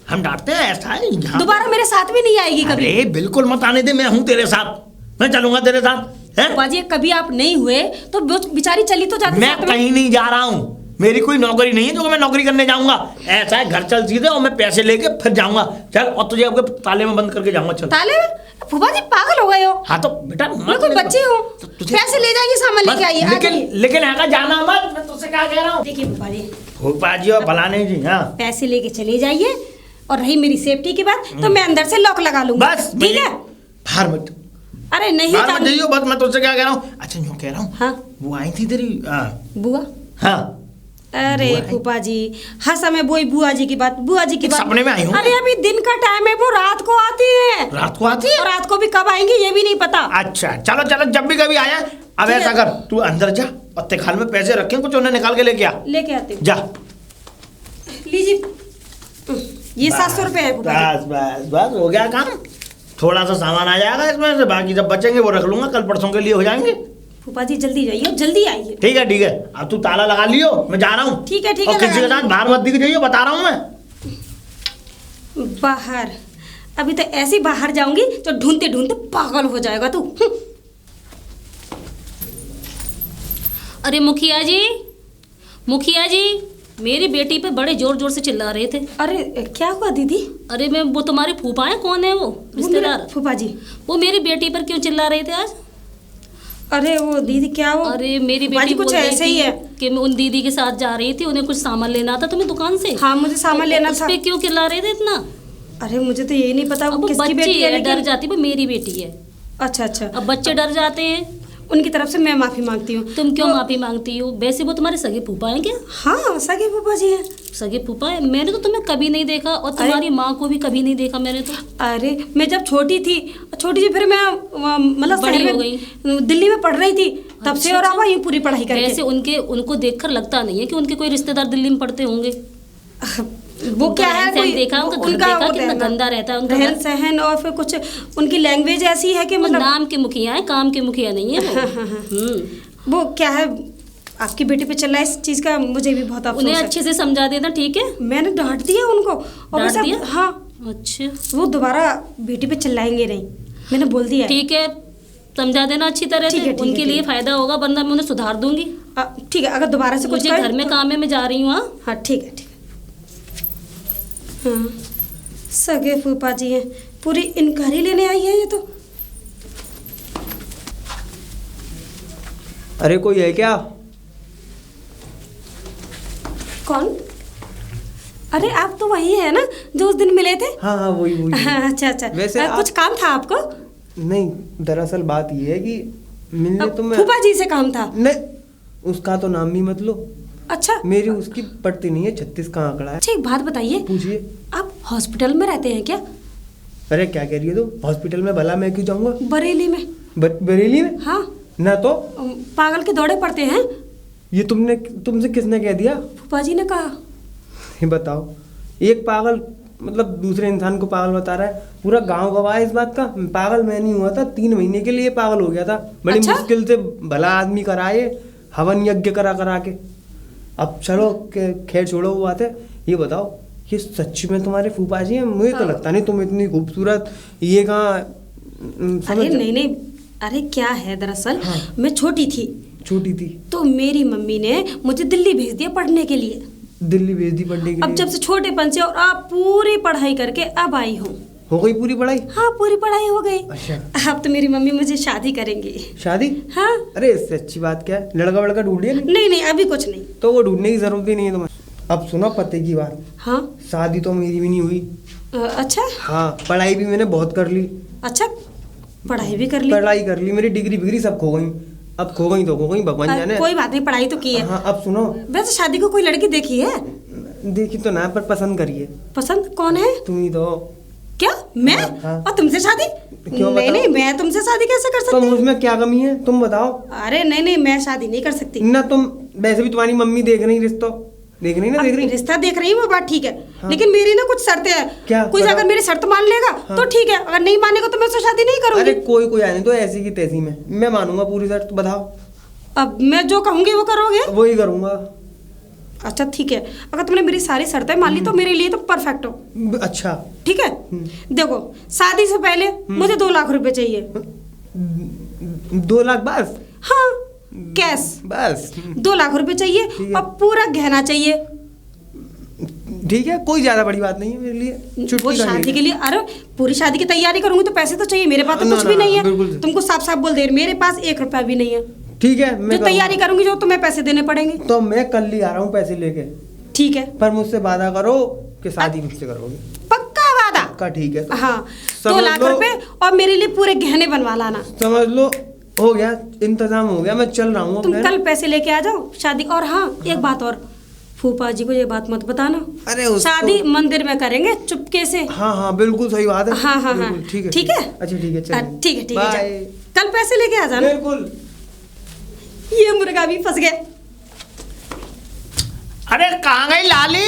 हम डांटते हैं, ऐसा है यहाँ। दोबारा मेरे साथ भी नहीं आएगी कभी। अरे बिल्कुल मत आने दे, मैं हूँ तेरे साथ, मैं चलूंगा तेरे साथ हैं? फूफा जी कभी आप नहीं हुए तो बेचारी चली तो जाती मैं साथ में। कहीं नहीं जा रहा हूँ, मेरी कोई नौकरी नहीं है जो मैं नौकरी करने जाऊंगा। ऐसा है घर चल सीधे और मैं पैसे लेके फिर जाऊंगा। चल, और तुझे आपके ताले में बंद करके जाऊंगा। चल ताले में? फूफा जी पागल हो गए हो? हाँ तो बेटा मैं कोई बच्ची हूँ, पैसे ले जाइए सामान लेके आइए। लेकिन आगा जाना मत, मैं तुझसे क्या कह रहा हूँ। देखिए फूफा जी, फूफा जी और फलाने जी, हाँ पैसे लेके चले जाइए, और रही मेरी सेफ्टी की बात तो मैं अंदर से लॉक लगा लूंगा। बस ठीक है? बाहर मत, अरे नहीं बाहर मत जाऊंगी। जाइयो, बस मैं तुझसे क्या कह रहा हूँ। अच्छा यूँ कह रहा हूँ, हाँ वो आई थी तेरी बुआ। हाँ अरे बुआ है। फूफा जी हर समय वही बुआ जी की बात, बुआ जी की बात। सपने में आई हूँ। अरे अभी दिन का टाइम है, वो रात को आती है। रात को आती है? और रात को भी कब आएंगी ये भी नहीं पता। अच्छा चलो चलो, जब भी कभी आया। अब ठीक ऐसा है। कर, तू अंदर जा और तेखाल में पैसे रखे कुछ, उन्हें निकाल के लेके आ। लेके आती हूँ। जा। लीजिए ये 700 रुपए है फूफा जी। बस बस बस हो गया काम। थोड़ा सा सामान आ जाएगा इसमें से, बाकी जब बचेंगे वो रख लूंगा, कल परसों के लिए हो जाएंगे। फूफा जी जल्दी जाइए, जल्दी आइए। ठीक है, अब तू ताला लगा लियो, मैं जा रहा हूँ। ठीक है, और किसी के लगा साथ बाहर मत दिख जाइयो, बता रहा हूँ मैं। बाहर? अभी तो ऐसी बाहर जाऊंगी तो ढूंढते ढूंढते पागल हो जाएगा तू। अरे मुखिया जी, मुखिया जी, मेरी बेटी पे बड़े जोर जोर से चिल्ला रहे थे। अरे क्या हुआ दीदी? अरे मैं, वो तुम्हारे फूफा है, कौन है वो रिश्तेदार? फूफा जी। वो मेरी बेटी पर क्यों चिल्ला रहे थे आज? अरे वो दीदी क्या वो? अरे मेरी फूफा जी बेटी कुछ बोल रही ऐसे ही थी है कि मैं उन दीदी के साथ जा रही थी, उन्हें कुछ सामान लेना था तुम्हें दुकान से। हाँ मुझे सामान लेना उस था। पे क्यों चिल्ला रहे थे इतना? अरे मुझे तो यही नहीं पता अब वो वो किसकी बच्ची बेटी है है, डर लेकिन। जाती, वो मेरी बेटी है। अच्छा अच्छा, अब बच्चे डर जाते हैं। उनकी तरफ से मैं माफी मांगती हूँ। तुम क्यों वो- माफी मांगती हो? वैसे वो तुम्हारे सगे फूफा हैं क्या? हाँ सगे फूफा जी हैं। सगे फूफा है? मैंने तो तुम्हें कभी नहीं देखा, और तुम्हारी माँ को भी कभी नहीं देखा मैंने तो। अरे मैं जब छोटी थी फिर मैं मतलब बड़ी शहर हो में दिल्ली में पढ़ रही थी तब से, और अब वहीं पूरी पढ़ाई वैसे करके। उनको देखकर लगता नहीं है कि उनके कोई रिश्तेदार दिल्ली में पढ़ते होंगे। वो उनका क्या है रहन-सहन कोई देखा, उनका घर देखा, वो कितना रहना- गंदा रहता है उनका रहन घर। सहन, और फिर कुछ उनकी लैंग्वेज ऐसी है कि वो मतलब नाम के मुखिया है, काम के मुखिया नहीं है वो। वो क्या है, आपकी बेटी पे चल रहा है इस चीज का, मुझे भी बहुत अफसोस उन्हें है। अच्छे से समझा देना, ठीक है? मैंने डांट दिया उनको, और डांट वैसे दिया? हाँ अच्छा वो दोबारा बेटी पे चिल्लाएंगे नहीं, मैंने बोल दिया है। ठीक है, समझा देना अच्छी तरह ठीक से, है, ठीक है, उनके ठीक लिए है। फायदा होगा, वरना मैं उन्हें सुधार दूंगी। ठीक है, अगर दोबारा से कुछ मुझे करें घर में तो- काम है, मैं जा रही हूँ। हाँ हाँ ठीक है ठीक है। हाँ सगे फूफा जी हैं, पूरी इनकारी लेने आई है ये तो। अरे कोई है क्या? कौन? अरे आप तो वही है ना जो उस दिन मिले थे? हाँ हाँ वही वही। अच्छा अच्छा। वैसे कुछ काम था आपको? नहीं, दरअसल बात ये है कि मिलने तो मैं फूफा जी से काम था? नहीं, उसका तो नाम भी मत लो। अच्छा मेरी उसकी पड़ती नहीं है, 36 का आंकड़ा है। अच्छा, एक बात बताइए, पूछिए। आप हॉस्पिटल में रहते हैं क्या? अरे क्या कह रही है तू? हॉस्पिटल में भला मैं क्यों जाऊंगा? बरेली में? बरेली में? हाँ। ना तो। पागल के दौड़े पड़ते हैं। ये तुमसे किसने कह दिया? फूफा जी ने कहा। ये बताओ, एक पागल मतलब दूसरे इंसान को पागल बता रहा है। पूरा गांव गवाह है इस बात का। पागल मैं नहीं हुआ था, 3 महीने के लिए पागल हो गया था। बड़ी अच्छा? मुश्किल से भला आदमी कराए, हवन यज्ञ करा करा के। अब चलो खैर छोड़ो वो बात है। ये बताओ, ये सच्ची में तुम्हारे फूफा जी हैं? मुझे तो लगता नहीं तुम इतनी खूबसूरत। ये कहाँ अरे नहीं, अरे क्या है दरअसल, हाँ। मैं छोटी थी तो मेरी मम्मी ने मुझे दिल्ली भेज दिया पढ़ने के लिए। दिल्ली भेज दी पढ़ने के अब लिए? जब से छोटेपन से और आप पूरी पढ़ाई करके अब आई हूँ। हो गई पूरी पढ़ाई? हाँ, पूरी पढ़ाई हो गई। अच्छा। अब तो मेरी मम्मी मुझे शादी करेंगी। शादी? हाँ। अरे इससे अच्छी बात क्या है, लड़का वड़का ढूंढ लिया? नहीं, अभी कुछ नहीं। तो वो ढूंढने की जरूरत ही नहीं है तुम्हें। अब सुनो पते की बात। हाँ। शादी तो मेरी भी नहीं हुई। अच्छा। हाँ, पढ़ाई भी मैंने बहुत कर ली। अच्छा, पढ़ाई भी कर ली? पढ़ाई कर ली, मेरी डिग्री बिग्री सब खो गई। अब खो गई तो खो गई, भगवान जाने। कोई बात नहीं, पढ़ाई तो की है। हाँ, अब सुनो। वैसे शादी को कोई लड़की देखी है? देखी तो ना, पर पसंद करिए। पसंद कौन है? तुम ही तो। क्या मैं? हाँ। और तुमसे शादी? क्यों बताओ? नहीं, मैं तुमसे शादी कैसे कर तो सकती हूँ? मुझमें क्या कमी है, तुम बताओ। अरे नहीं, मैं शादी नहीं कर सकती। ना तुम वैसे भी तुम्हारी मम्मी देख रही रिश्ता देख रही ना, देख रही। रिश्ता देख रही हूँ, वो बात ठीक है। हाँ। लेकिन मेरी ना कुछ शर्तें हैं। क्या? कोई बताओ। अगर मेरी शर्त मान लेगा हाँ। तो ठीक है, अगर नहीं मानेगा तो मैं उससे शादी नहीं करूंगी। अरे कोई आने तो ऐसी की तैसी में मैं मानूंगा पूरी शर्त। बताओ। अब मैं जो कहूंगी वो करोगे? वही करूंगा। अच्छा ठीक है, अगर तुमने मेरी सारी शर्तें मान ली तो मेरे लिए तो परफेक्ट हो। अच्छा। ठीक है, देखो शादी से पहले मुझे 2 लाख रुपए चाहिए। 2 लाख बस? हाँ, कैश बस? 2 लाख रुपए चाहिए ठीक है। और पूरा गहना चाहिए। ठीक है, कोई ज्यादा बड़ी बात नहीं है मेरे लिए। वो चुटकी का शादी नहीं के लिए, अरे पूरी शादी की तैयारी करूंगी तो पैसे तो चाहिए। मेरे पास तो ना, कुछ ना, भी नहीं ना, बिल्कुल। है। तुमको साफ साफ बोल दे, मेरे पास 1 रुपया भी नहीं है। ठीक है, मैं जो तैयारी करूंगी जो तुम्हें पैसे देने पड़ेंगे। तो मैं कल ही आ रहा हूँ पैसे लेके। ठीक है, पर मुझसे वादा करो कि शादी मुझसे करोगे। पक्का वादा? पक्का, ठीक है। हाँ, 2 समझ लाख लो। रुपए और मेरे लिए पूरे गहने बनवा लाना। समझ लो, हो गया, इंतजाम हो गया, मैं चल रहा हूँ। तुम कल पैसे लेके आ जाओ शादी। और हाँ, एक बात और, फूफा जी को ये बात मत बताना। अरे उसको- शादी मंदिर में करेंगे चुपके से। हाँ, बिल्कुल सही बात है। हाँ, बिल्कुल, ठीक है। ठीक है। अच्छा ठीक है, चलिए। ठीक है, बाय। जाओ। कल पैसे लेके आ जाना। बिल्कुल। ये मुर्गा भी फंस गया। अरे कहाँ गई लाली?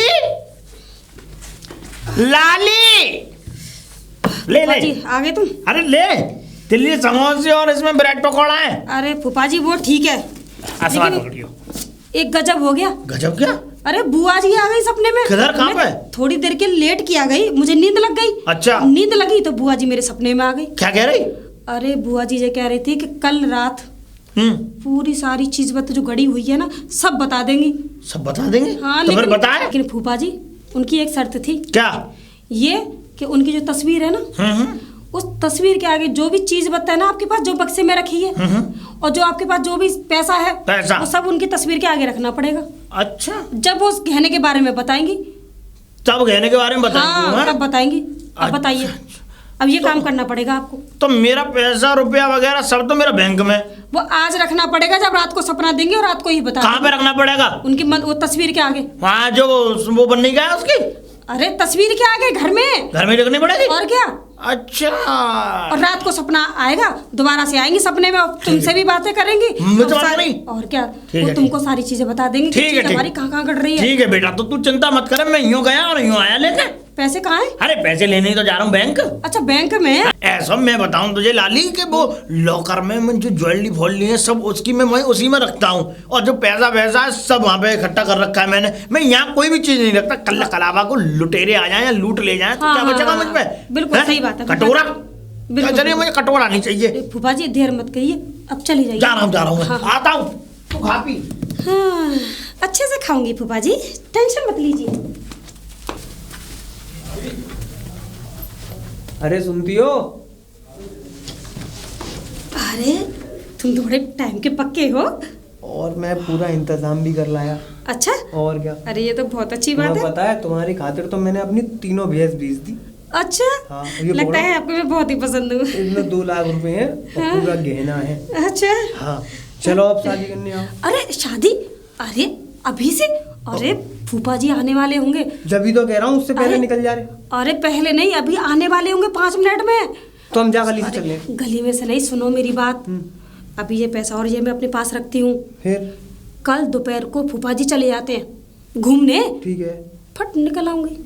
लाली ले फूफा ले। जी आ गए तुम? अरे ले, दिल्ली समोसे और इसमें ब्रेड पकौड़ा है। अरे फूफा जी वो ठीक है, आसमान लेकिन पकड़ियो। एक गजब हो गया। गजब क्या? अरे बुआ जी आ गई सपने में। किधर, कहाँ मैं पे? थोड़ी देर के लेट की आ गई, मुझे नींद लग गई। अच्छा। नींद लगी तो बुआ जी मेरे सपने में आ गई। क्या कह रही? अरे बुआ जी ये कह रही थी कि कल रात पूरी सारी चीज बता जो गड़ी हुई है ना सब बता देंगी। सब बता देंगे? हाँ, तो फिर बताए। लेकिन फूफा जी उनकी एक शर्त थी। क्या? ये कि उनकी जो तस्वीर है ना, उस तस्वीर के आगे जो भी चीज बता है ना आपके पास, जो बक्से में रखी है, और जो आपके पास जो भी पैसा है, पैसा, वो सब उनकी तस्वीर के आगे रखना पड़ेगा। अच्छा। जब वो उस गहने के बारे में बताएंगी तब गहने के बारे में बताएंगे? हाँ, तब बताएंगी। अब अच्छा, बताइए, अब ये काम करना पड़ेगा आपको। तो मेरा पैसा रुपया वगैरह सब तो मेरा बैंक में। वो आज रखना पड़ेगा, जब रात को सपना देंगे और रात को ही बता कहाँ पे रखना पड़ेगा? उनकी वो तस्वीर के आगे। वहाँ जो वो बन नहीं गया उसकी? अरे तस्वीर के आगे, घर में। घर में रखनी पड़ेगी? और क्या। अच्छा। और रात को सपना आएगा, दोबारा से आएंगी सपने में और तुमसे भी बातें करेंगी। मुझे और बात नहीं। और क्या, ठीक वो है, तुमको सारी चीजें बता देंगी। ठीक है, ठीक। हमारी कहाँ कहाँ गड़ रही है। ठीक है बेटा, तो तू चिंता मत कर, मैं यूँ गया और यूँ आया लेने। पैसे कहाँ हैं? अरे पैसे लेने ही तो जा रहा हूँ बैंक। अच्छा बैंक में। ऐसा मैं बताऊं तुझे लाली कि वो लॉकर में मैं जो ज्वेलरी फोल्ड ली है सब उसकी मैं उसी में रखता हूँ, और जो पैसा वैसा है सब वहाँ पे इकट्ठा कर रखा है मैंने। मैं यहाँ कोई भी चीज नहीं रखता, कल्ला कलावा को लुटेरे आ जाए या लूट ले जाए तो हाँ, क्या बचेगा हाँ, मुझ पे? बिल्कुल हैं? सही बात है। कटोरा? बिल्कुल, चलिए मुझे कटोरा नहीं चाहिए। फूफा जी देर मत करिए, अब चली जाइए। जा रहा हूँ हाँ, आता हूँ, तू खा पी। हाँ, अच्छे से खाऊंगी फूफा जी, टेंशन मत लीजिए। अरे सुनती हो? अरे तुम थोड़े टाइम के पक्के हो। और मैं पूरा इंतजाम भी कर लाया। अच्छा, और क्या। अरे ये तो बहुत अच्छी बात तुम्हें है। पता है तुम्हारी खातिर तो मैंने अपनी 3 भैंस बेच दी। अच्छा, हाँ, ये लगता बोलो। है आपको मैं बहुत ही पसंद हूँ। इसमें 2 लाख रुपए हैं और हाँ। पूरा गहना है। अच्छा। हाँ, चलो अब शादी करने आओ। अरे शादी? अरे अभी से? अरे फूफा जी आने वाले होंगे। जब तो कह रहा हूँ, उससे पहले अरे- निकल जा रहे। अरे पहले नहीं, अभी आने वाले होंगे 5 मिनट में। तो हम जा गली से चल अरे, गली में से नहीं, सुनो मेरी बात। अभी ये पैसा और ये मैं अपने पास रखती हूँ। फिर? कल दोपहर को फूफा जी चले जाते हैं घूमने, ठीक है। फट निकल आऊंगी।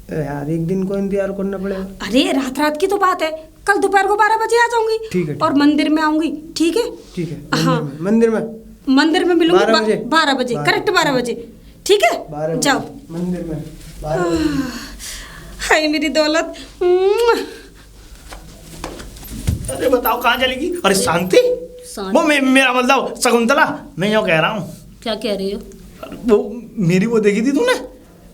यार एक दिन को इंतजार करना पड़ेगा। अरे रात रात की तो बात है, कल दोपहर को 12 बजे आ जाऊंगी। ठीक है। और मंदिर में आऊंगी, ठीक है? ठीक है। हाँ। मंदिर में मंदिर में मिलूंगी 12 बजे? 12 बजे, करेक्ट 12 बजे, ठीक है? 12 जाओ। मंदिर में 12 बजे। हाय मेरी दौलत। अरे बताओ कहाँ चलेगी? अरे शांति, शांति। वो मेरा मतलब शकुंतला, मैं यूँ कह रहा हूँ, क्या कह रहे हो? वो मेरी वो देखी थी तूने,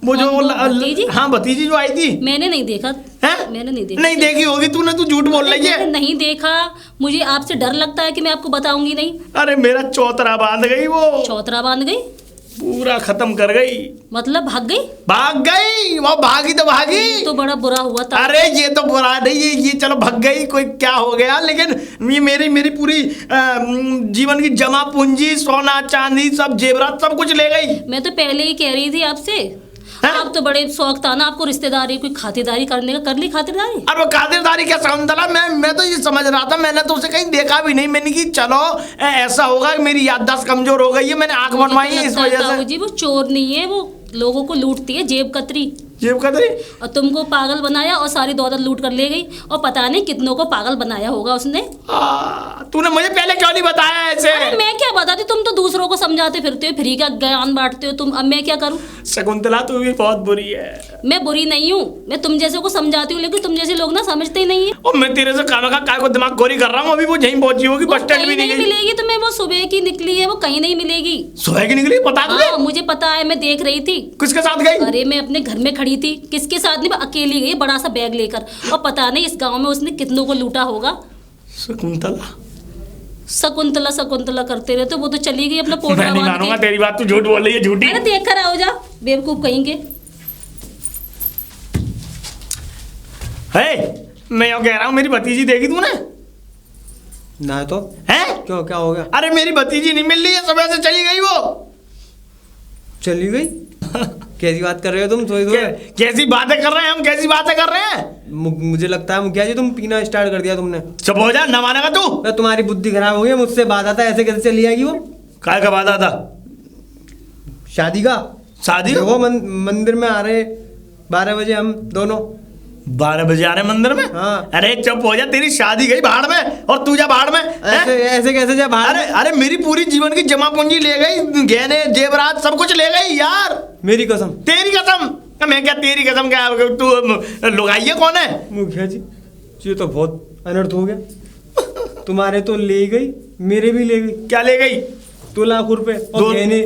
वो जो कौन, वो भतीजी? हाँ भतीजी जो आई थी। मैंने नहीं देखा। हैं? मैंने नहीं देखा। नहीं देखी होगी तूने, तू झूठ बोल रही मैंने है। नहीं देखा। मुझे आपसे डर लगता है कि मैं आपको बताऊंगी नहीं। अरे मेरा चौतरा बांध गई वो, चौतरा बांध गई पूरा खत्म कर गई। मतलब भाग गई? भाग गई वो, भागी तो भागी। ये तो बड़ा बुरा हुआ था। अरे ये तो बुरा नहीं है, ये चलो भाग गई, कोई क्या हो गया, लेकिन ये मेरी पूरी जीवन की जमा पूंजी, सोना चांदी सब जेवरात सब कुछ ले गई। मैं तो पहले ही कह रही थी आपसे, हैं? आप तो बड़े शौक था ना आपको रिश्तेदारी, कोई खातिरदारी करने का, कर ली खातिरदारी? और वो खातिरदारी क्या शकुंतला, मैं तो ये समझ रहा था, मैंने तो उसे कहीं देखा भी नहीं। मैंने कि चलो ऐसा होगा कि मेरी याददाश्त कमजोर हो गई है, मैंने आंख बनवाई है इस वजह से। जी वो चोर नहीं है, वो लोगों को लूटती है, जेब कतरी। जेब कतरी? और तुमको पागल बनाया और सारी दौलत लूट कर ले गई, और पता नहीं कितनों को पागल बनाया होगा उसने। तूने मुझे पहले क्यों नहीं बताया ऐसे? अरे मैं क्या बताती, तुम तो दूसरों को समझाते फिरते हो, फ्री का ज्ञान बांटते हो तुम। अब मैं क्या करूं? शकुंतला तू भी बहुत बुरी है। मैं बुरी नहीं हूँ, मैं तुम जैसे को समझाती हूँ, लेकिन तुम जैसे लोग ना समझते ही नहीं है। और मैं तेरे से खाना काय को दिमाग खोरी कर रहा हूँ, अभी वो यहीं पहुंची होगी, वो बस स्टैंड भी कहीं नहीं नहीं गई। मिलेगी तुम्हें, वो सुबह की निकली है, वो कहीं नहीं मिलेगी। सुबह की निकली, पता तुझे? हाँ मुझे पता है, मैं देख रही थी। किसके साथ गई? अरे मैं अपने घर में खड़ी थी, किसके साथ नहीं, मैं अकेली गई बड़ा सा बैग लेकर, और पता नहीं इस गांव में उसने कितनों को लूटा होगा। शकुंतला, शकुंतला शकुंतला करते रहते, वो तो चली गई अपना मैं पोटला नहीं बांध मानूंगा के। तेरी बात, तू झूठ बोल रही है, झूठी। अरे देख कर आओ जा, बेवकूफ कहेंगे। है मैं यूँ कह रहा हूँ, मेरी भतीजी देखी तूने? ना तो हैं? क्यों, क्या हो गया? अरे मेरी भतीजी नहीं मिल रही है, सुबह से चली गई वो। चली गई? कैसी बात कर रहे हो तुम? थोड़ी थोड़ी कैसी बातें कर रहे हैं हम, कैसी बातें कर रहे हैं? मुझे लगता है मुखिया जी तुम पीना स्टार्ट कर दिया तुमने। चुप हो जा, न मानेगा तू। तो तुम्हारी बुद्धि खराब हो गई, मुझसे बात आता ऐसे कैसे चली जाएगी वो? काय का वादा था? शादी का। शादी? देखो मंदिर में आ रहे 12 बजे हम दोनों। 12 बजे आ रहे मंदिर में? हाँ। अरे चुप हो जा, तेरी शादी गई भाड़ में और तू जा भाड़ में। ऐसे ऐसे कैसे जा भाड़ अरे में? अरे मेरी पूरी जीवन की जमा पूंजी ले गई, गहने जेवरात सब कुछ ले गई यार। मेरी कसम। तेरी कसम? मैं क्या तेरी कसम, क्या तू लुगाइया कौन है? मुखिया जी ये तो बहुत अनर्थ हो गया। तुम्हारे तो ले गई, मेरे भी ले गई। क्या ले गई? 2 लाख रुपए और दो- गहने।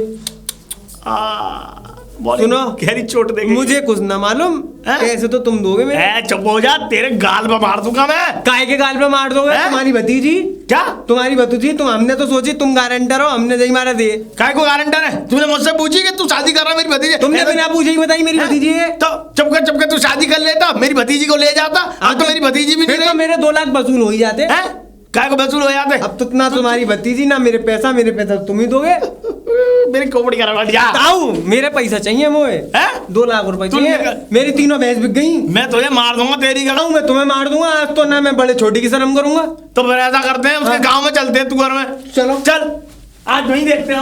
सुनो, गहरी चोट दे गई। मुझे कुछ ना मालूम, हैं? कैसे तो तुम दोगे मेरे। चुप हो जा, तेरे गाल पे मार दूंगा मैं। काहे के गाल पे मार दोगे? हैं? तुम्हारी भतीजी। क्या? तुम्हारी भतीजी, तुम हमने तो सोची तुम गारंटर हो, हमने नहीं मारा दिए। काय को गारंटर है? तूने मुझसे पूछी कि तू शादी कर रहा है मेरी भतीजी? तुमने बिना पूछे ही बताई मेरी भतीजी है। तो चुप कर तू शादी कर लेता, मेरी भतीजी को ले जाता। अब तो मेरी भतीजी भी नहीं फिर तो रही। मेरे 2 लाख वसूल हो ही जाते। हैं? काय को वसूल हो जाते? अब तो ना तुम्हारी भतीजी ना मेरे पैसा तुम ही दोगे। मेरी कोपड़ी करा जा। आओ, मेरे पैसा चाहिए मोए। हैं? 2 लाख रुपए तुम- चाहिए। मेरी 3 भैंस बिक गई। मैं तुझे मार दूंगा तेरी गला। आओ, मैं तुम्हें मार दूंगा आज तो ना, मैं बड़े छोटी की शर्म करूंगा। तो फिर ऐसा करते हैं, उसके हाँ। गांव में चलते हैं, तू घर में चलो। चल, आज वहीं देखते हैं।